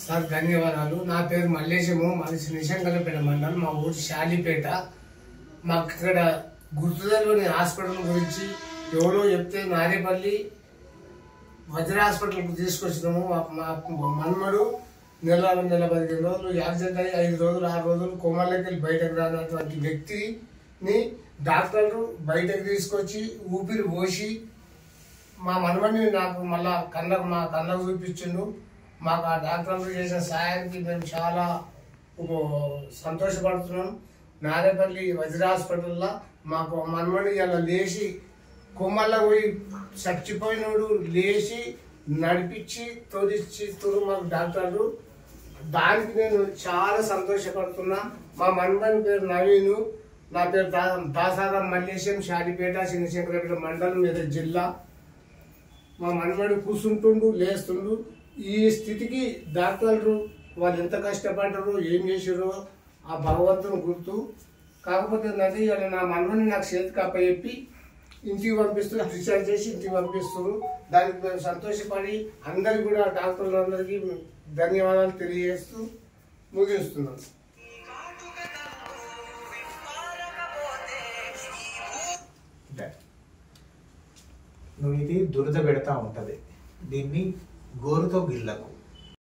Sir ధన్యవాదాలు. నా పేరు మల్లేశము, మాది నిశంకరపేట మండలం, మా ఊరు శాలిపేట. మాకు ఇక్కడ గుర్తుదలోని హాస్పిటల్ గురించి ఎవరో చెప్తే నారేపల్లి వజ్ర హాస్పిటల్కి తీసుకొచ్చినాము. మా మన్మడు నెల 15 రోజులు యాక్సిడెంట్ అయ్యి 5 రోజులు 6 రోజులు కోమాలోకి వెళ్ళి బయటకు రానటువంటి వ్యక్తిని డాక్టర్లు బయటకు తీసుకొచ్చి ఊపిరి పోసి మా మనమని నాకు మళ్ళా మా కళ్ళకు చూపించిండు. మాకు ఆ డాక్టర్లు చేసిన సహాయానికి మేము చాలా సంతోషపడుతున్నాం. నారేపల్లి వజ్ర హాస్పిటల్లో మాకు మనమని ఇలా లేచి కొమ్మల్లో పోయి చచ్చిపోయినోడు లేచి నడిపించి తోలిచ్చిస్తారు మాకు డాక్టర్లు. దానికి నేను చాలా సంతోషపడుతున్నా. మా మనమని పేరు నవీను, నా పేరు దాసారం మల్లేశం, శాలిపేట, చిన్నశంకరపేట మండలం, మెదక్ జిల్లా. మా మనమడు కూర్చుంటుండు, లేస్తుండు. ఈ స్థితికి డాక్టర్లు వాళ్ళు ఎంత కష్టపడ్డారో ఏం చేసారో ఆ భగవంతుని గుర్తు. కాకపోతే నది నా మనమని నాకు చేతికి అప్పచెప్పి ఇంటికి పంపిస్తారు, డిశ్చార్జ్ చేసి ఇంటికి పంపిస్తారు. దానికి మేము సంతోషపడి అందరికి కూడా డాక్టర్లందరికీ ధన్యవాదాలు తెలియజేస్తూ ముగిస్తున్నాం. నువ్వు ఇది దురద పెడతా ఉంటది, దీన్ని గోరుతో గిల్లకు.